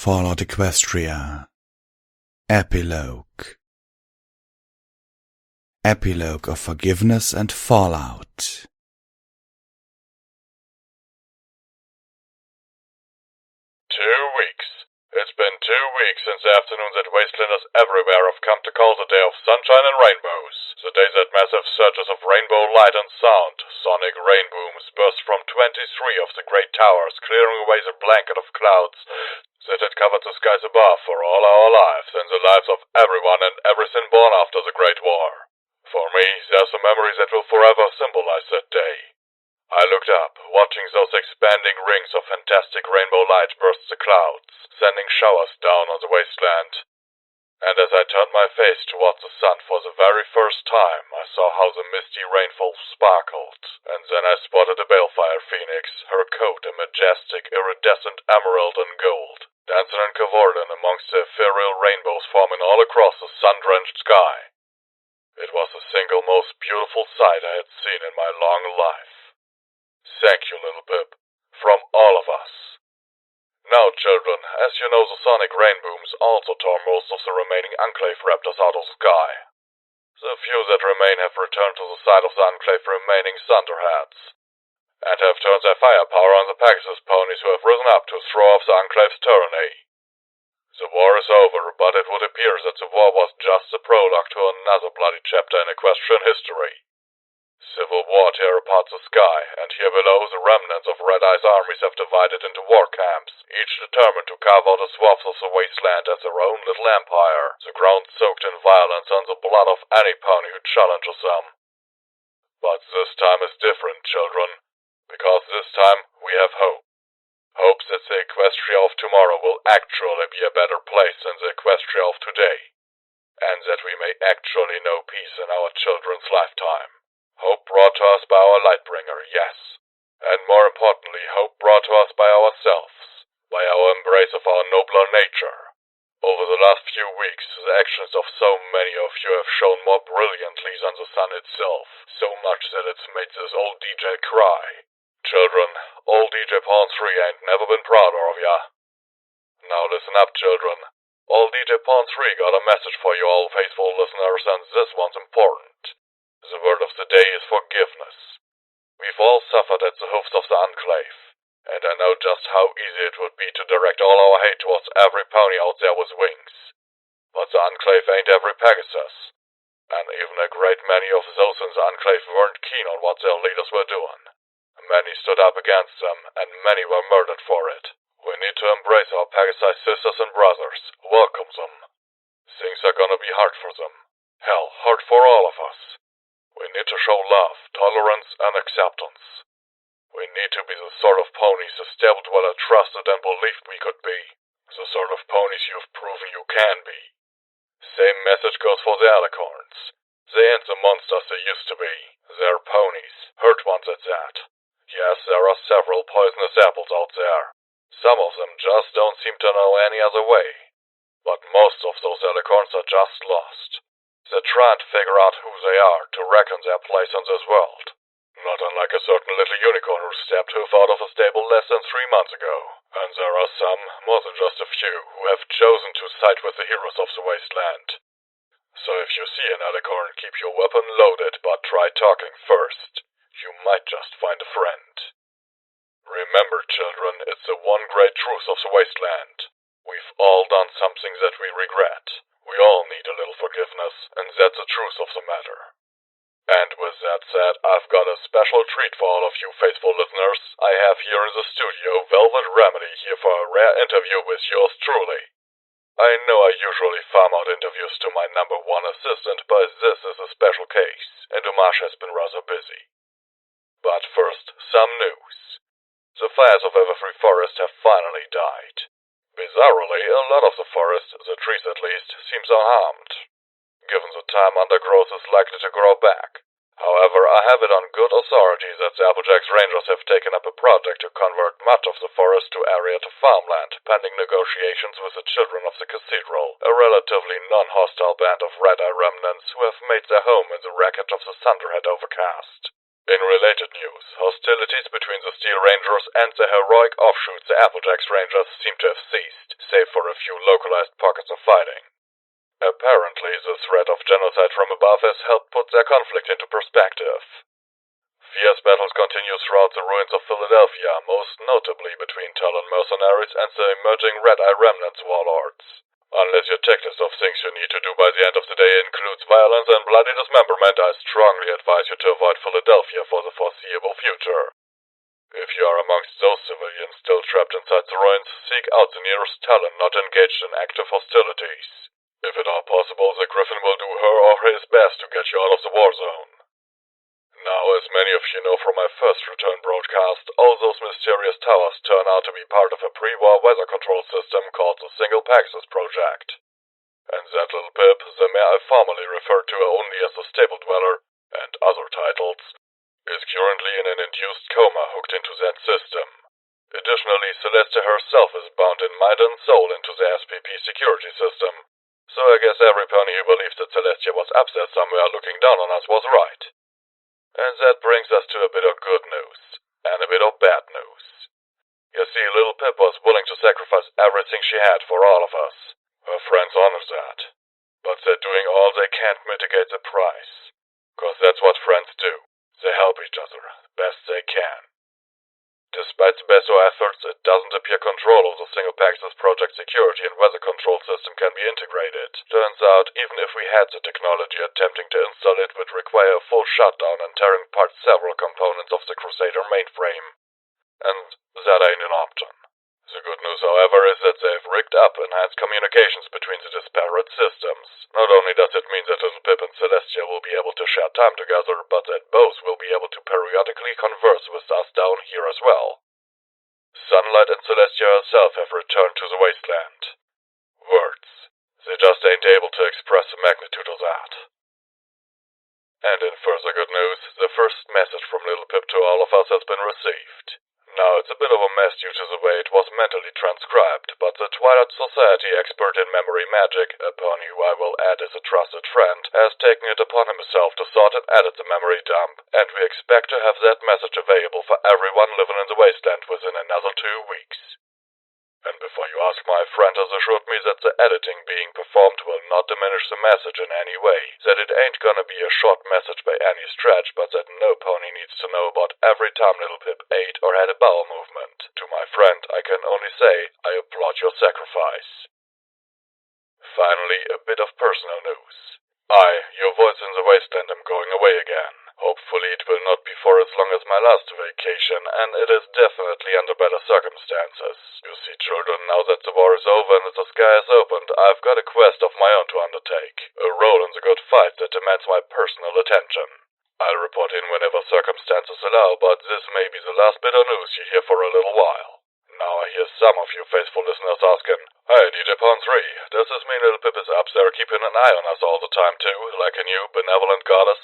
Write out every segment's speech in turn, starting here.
Fallout Equestria. Epilogue. Epilogue of Forgiveness and Fallout. It's been 2 weeks since afternoons at Wastelanders everywhere have come to call the day of sunshine and rainbows. The day that massive surges of rainbow light and sound, sonic rainbooms, burst from 23 of the great towers, clearing away the blanket of clouds that had covered the skies above for all our lives and the lives of everyone and everything born after the Great War. For me, there's a memory that will forever symbolize that day. I looked up, watching those expanding rings of fantastic rainbow light burst the clouds, sending showers down on the wasteland. And as I turned my face towards the sun for the very first time, I saw how the misty rainfall sparkled, and then I spotted a balefire phoenix, her coat a majestic, iridescent emerald and gold, dancing and cavorting amongst the ethereal rainbows forming all across the sun-drenched sky. It was the single most beautiful sight I had seen in my long life. Thank you, little Pip, from all of us. Now, children, as you know, the sonic rainbooms also tore most of the remaining Enclave raptors out of the sky. The few that remain have returned to the side of the Enclave remaining Thunderheads, and have turned their firepower on the Pegasus ponies who have risen up to throw off the Enclave's tyranny. The war is over, but it would appear that the war was just the prologue to another bloody chapter in equestrian history. Civil war tear apart the sky, and here below the remnants of Red Eye's armies have divided into war camps, each determined to carve out a swath of the wasteland as their own little empire, the ground soaked in violence and the blood of any pony who challenges them. But this time is different, children, because this time we have hope. Hope that the Equestria of tomorrow will actually be a better place than the Equestria of today, and that we may actually know peace in our children's lifetime. Hope brought to us by our Lightbringer, yes. And more importantly, hope brought to us by ourselves, by our embrace of our nobler nature. Over the last few weeks, the actions of so many of you have shone more brilliantly than the sun itself, so much that it's made this old DJ cry. Children, old DJ Pawn 3 ain't never been prouder of ya. Now listen up, children. Old DJ Pawn 3 got a message for you all faithful listeners, and this one's important. The word of the day is forgiveness. We've all suffered at the hoofs of the Enclave, and I know just how easy it would be to direct all our hate towards every pony out there with wings. But the Enclave ain't every Pegasus, and even a great many of those in the Enclave weren't keen on what their leaders were doing. Many stood up against them, and many were murdered for it. We need to embrace our Pegasus sisters and brothers, welcome them. Things are gonna be hard for them. Hell, hard for all of us. We need to show love, tolerance, and acceptance. We need to be the sort of ponies the Stable-Dweller trusted and believed we could be. The sort of ponies you've proven you can be. Same message goes for the Alicorns. They ain't the monsters they used to be. They're ponies, hurt ones at that. Yes, there are several poisonous apples out there. Some of them just don't seem to know any other way. But most of those Alicorns are just lost. They're trying to figure out who they are to reckon their place in this world. Not unlike a certain little unicorn who stepped hoof out of a stable less than 3 months ago. And there are some, more than just a few, who have chosen to side with the heroes of the wasteland. So if you see an alicorn, keep your weapon loaded, but try talking first. You might just find a friend. Remember, children, it's the one great truth of the wasteland. We've all done something that we regret. We all need a little forgiveness, and that's the truth of the matter. And with that said, I've got a special treat for all of you faithful listeners. I have here in the studio Velvet Remedy here for a rare interview with yours truly. I know I usually farm out interviews to my #1 assistant, but this is a special case, and Umash has been rather busy. But first, some news. The fires of Everfree Forest have finally died. Bizarrely, a lot of the forest, the trees at least, seems unharmed. Given the time, undergrowth is likely to grow back. However, I have it on good authority that the Applejack's Rangers have taken up a project to convert much of the forest to area to farmland, pending negotiations with the Children of the Cathedral, a relatively non-hostile band of Red-Eye remnants who have made their home in the wreckage of the Thunderhead Overcast. In related news, hostilities between the Steel Rangers and the heroic offshoots, the Applejack Rangers, seem to have ceased, save for a few localized pockets of fighting. Apparently, the threat of genocide from above has helped put their conflict into perspective. Fierce battles continue throughout the ruins of Philadelphia, most notably between Talon mercenaries and the emerging Red-Eye Remnants warlords. Unless your checklist of things you need to do by the end of the day includes violence and bloody dismemberment, I strongly advise you to avoid Philadelphia for the foreseeable future. If you are amongst those civilians still trapped inside the ruins, seek out the nearest Talon not engaged in active hostilities. If at all possible, the Griffin will do her or his best to get you out of the war zone. Now, as many of you know from my first return broadcast, all those mysterious towers turn out to be part of a pre-war weather control system called the Single Paxos Project. And that little Pip, the mare I formerly referred to only as the Stable Dweller, and other titles, is currently in an induced coma hooked into that system. Additionally, Celestia herself is bound in mind and soul into the SPP security system, so I guess every pony who believes that Celestia was upset somewhere looking down on us was right. And that brings us to a bit of good news, and a bit of bad news. You see, little Pip was willing to sacrifice everything she had for all of us. Her friends honor that. But they're doing all they can to mitigate the price. 'Cause that's what friends do. They help each other, best they can. Despite the best of efforts, it doesn't appear control of the Single Paxos Project security and weather control system can be integrated. Turns out, even if we had the technology, attempting to install it would require a full shutdown and tearing apart several components of the Crusader mainframe. And that ain't an option. The good news, however, is that they've rigged up enhanced communications between the disparate systems. Not only does it mean that little Pip and Celestia will be able to share time together, but that both will be able to periodically converse with us down here as well. Sunlight and Celestia herself have returned to the wasteland. Words. They just ain't able to express the magnitude of that. And in further good news, the first message from little Pip to all of us has been received. Now, it's a bit of a mess due to the way it was mentally transcribed, but the Twilight Society expert in memory magic, upon who I will add as a trusted friend, has taken it upon himself to sort and edit the memory dump, and we expect to have that message available for everyone living in the wasteland within another 2 weeks. And before you ask, my friend has assured me that the editing being performed will not diminish the message in any way, that it ain't gonna be a short message by any stretch, but that no pony needs to know about every time little Pip ate or had a bowel movement. To my friend, I can only say, I applaud your sacrifice. Finally, a bit of personal news. I, your voice in the wasteland, am going away again. Hopefully it will not be for as long as my last vacation, and it is definitely under better circumstances. You see, children, now that the war is over and the sky is opened, I've got a quest of my own to undertake. A role in the good fight that demands my personal attention. I'll report in whenever circumstances allow, but this may be the last bit of news you hear for a little while. Now I hear some of you faithful listeners asking, "Hey, DJ Pawn 3, does this mean little Pip is up there keeping an eye on us all the time too, like a new benevolent goddess?"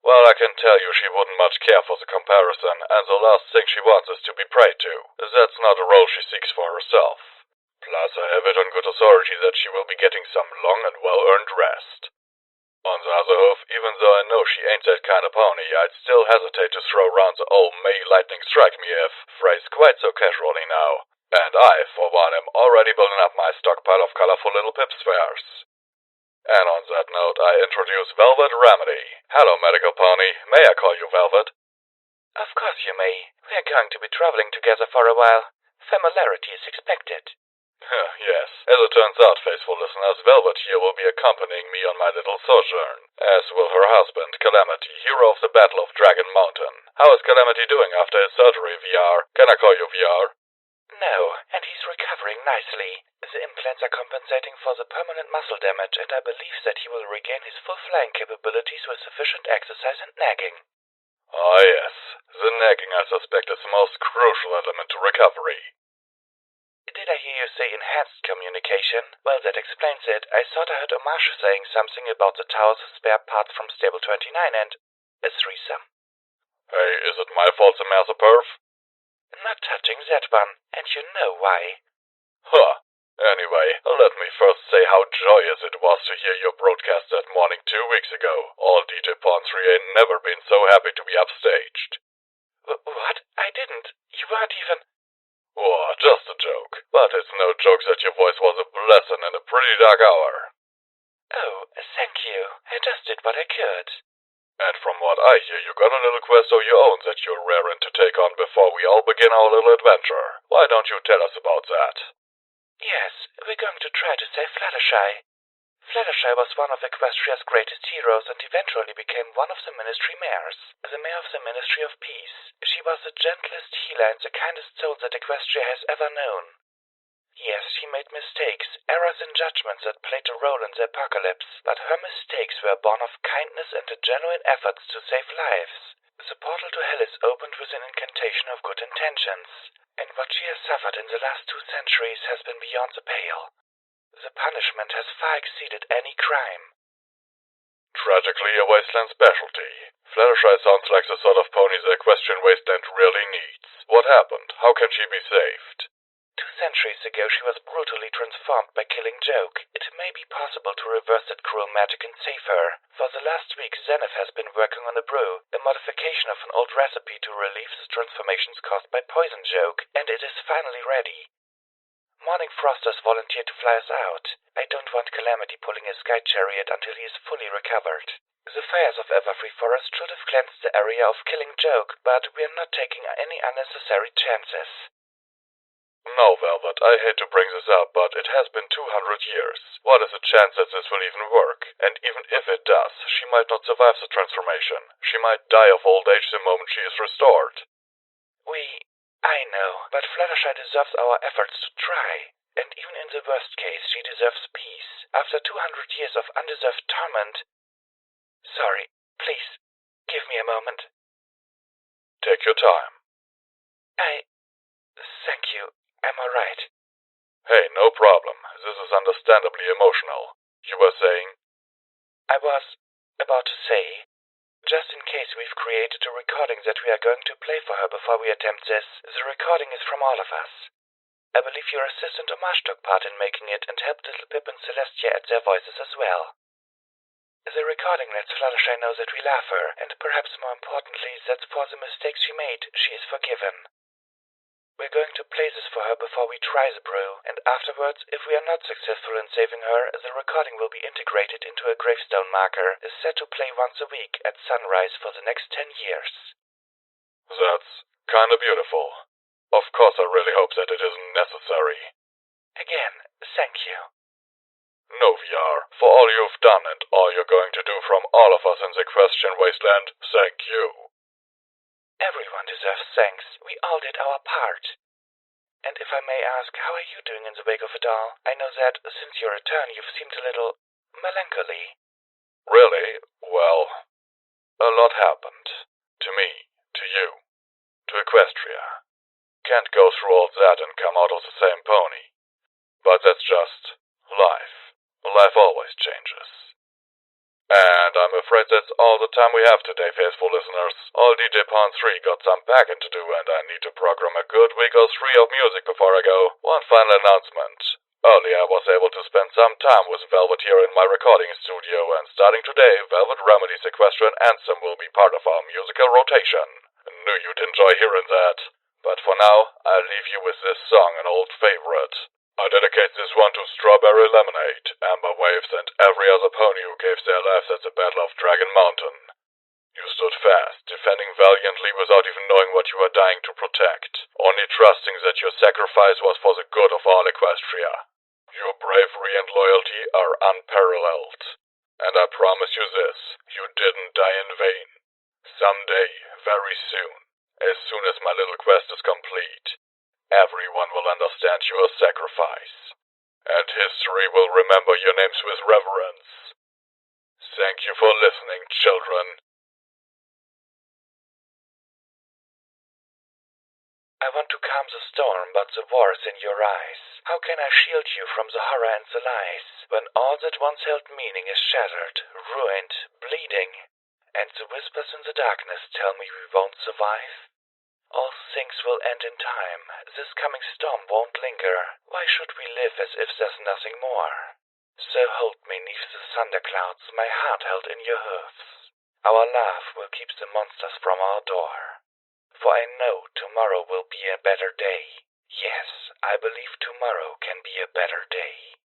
Well, I can tell you she wouldn't much care for the comparison, and the last thing she wants is to be prayed to. That's not a role she seeks for herself. Plus, I have it on good authority that she will be getting some long and well-earned rest. On the other hoof, even though I know she ain't that kind of pony, I'd still hesitate to throw around the old May lightning strike me if, phrased quite so casually now. And I, for one, am already building up my stockpile of colorful little Pip spheres. And on that note, I introduce Velvet Remedy. Hello, medical pony. May I call you Velvet? Of course you may. We're going to be traveling together for a while. Familiarity is expected. Yes. As it turns out, faithful listeners, Velvet here will be accompanying me on my little sojourn, as will her husband, Calamity, hero of the Battle of Dragon Mountain. How is Calamity doing after his surgery, VR? Can I call you VR? No, and he's recovering nicely. The implants are compensating for the permanent muscle damage, and I believe that he will regain his full flying capabilities with sufficient exercise and nagging. Ah, yes. The nagging, I suspect, is the most crucial element to recovery. Did I hear you say enhanced communication? Well, that explains it. I thought I heard Omarsh saying something about the tower's spare parts from Stable 29 and a threesome. Hey, is it my fault the mare's a perv? Not touching that one, and you know why. Huh. Anyway, let me first say how joyous it was to hear your broadcast that morning 2 weeks ago. All DJ Pawn 3 ain't never been so happy to be upstaged. What? I didn't. You weren't even... Oh, just a joke. But it's no joke that your voice was a blessing in a pretty dark hour. Oh, thank you. I just did what I could. And from what I hear, you got a little quest of your own that you're raring to take on before we all begin our little adventure. Why don't you tell us about that? Yes, we're going to try to save Fluttershy. Fluttershy was one of Equestria's greatest heroes and eventually became one of the Ministry Mayors, the Mayor of the Ministry of Peace. She was the gentlest healer and the kindest soul that Equestria has ever known. Yes, she made mistakes, errors in judgments that played a role in the apocalypse, but her mistakes were born of kindness and the genuine efforts to save lives. The portal to hell is opened with an incantation of good intentions, and what she has suffered in the last 2 centuries has been beyond the pale. The punishment has far exceeded any crime. Tragically, a wasteland specialty. Fluttershy sounds like the sort of pony the equestrian wasteland really needs. What happened? How can she be saved? 2 centuries ago she was brutally transformed by killing Joke. It may be possible to reverse that cruel magic and save her. For the last week Zenith has been working on a brew, a modification of an old recipe to relieve the transformations caused by poison Joke, and it is finally ready. Morning Frost has volunteered to fly us out. I don't want Calamity pulling his sky chariot until he is fully recovered. The fires of Everfree Forest should have cleansed the area of killing Joke, but we are not taking any unnecessary chances. No, Velvet, I hate to bring this up, but it has been 200 years. What is the chance that this will even work? And even if it does, she might not survive the transformation. She might die of old age the moment she is restored. I know, but Fluttershy deserves our efforts to try. And even in the worst case, she deserves peace. After 200 years of undeserved torment... Sorry, please, give me a moment. Take your time. Thank you. I'm alright. Hey, no problem. This is understandably emotional. You were saying? I was about to say, just in case we've created a recording that we are going to play for her before we attempt this, the recording is from all of us. I believe your assistant Omage took part in making it and helped little Pip and Celestia add their voices as well. The recording lets Fluttershy know that we love her, and perhaps more importantly, that for the mistakes she made, she is forgiven. We're going to play this for her before we try the brew, and afterwards, if we are not successful in saving her, the recording will be integrated into a gravestone marker, set to play once a week at sunrise for the next 10 years. That's kinda beautiful. Of course I really hope that it isn't necessary. Again, thank you. No, VR, for all you've done and all you're going to do from all of us in the Equestrian Wasteland, thank you. Everyone deserves thanks. We all did our part. And if I may ask, how are you doing in the wake of it all? I know that, since your return, you've seemed a little... melancholy. Really? Well, a lot happened. To me, to you, to Equestria. Can't go through all that and come out of the same pony. But that's just life. Life always changes. And I'm afraid that's all the time we have today, faithful listeners. All DJ Pawn 3 got some packing to do, and I need to program a good week or 3 of music before I go. One final announcement. Earlier I was able to spend some time with Velvet here in my recording studio, and starting today, Velvet Remedy's Equestrian Anthem will be part of our musical rotation. Knew you'd enjoy hearing that. But for now, I'll leave you with this song, an old favorite. I dedicate this one to Strawberry Lemonade, Amber Waves, and every other pony who gave their lives at the Battle of Dragon Mountain. You stood fast, defending valiantly without even knowing what you were dying to protect, only trusting that your sacrifice was for the good of all Equestria. Your bravery and loyalty are unparalleled. And I promise you this, you didn't die in vain. Someday, very soon as my little quest is complete, everyone will understand your sacrifice, and history will remember your names with reverence. Thank you for listening, children. I want to calm the storm, but the war is in your eyes. How can I shield you from the horror and the lies, when all that once held meaning is shattered, ruined, bleeding, and the whispers in the darkness tell me we won't survive? All things will end in time. This coming storm won't linger. Why should we live as if there's nothing more? So hold me neath the thunderclouds, my heart held in your hoofs. Our love will keep the monsters from our door. For I know tomorrow will be a better day. Yes, I believe tomorrow can be a better day.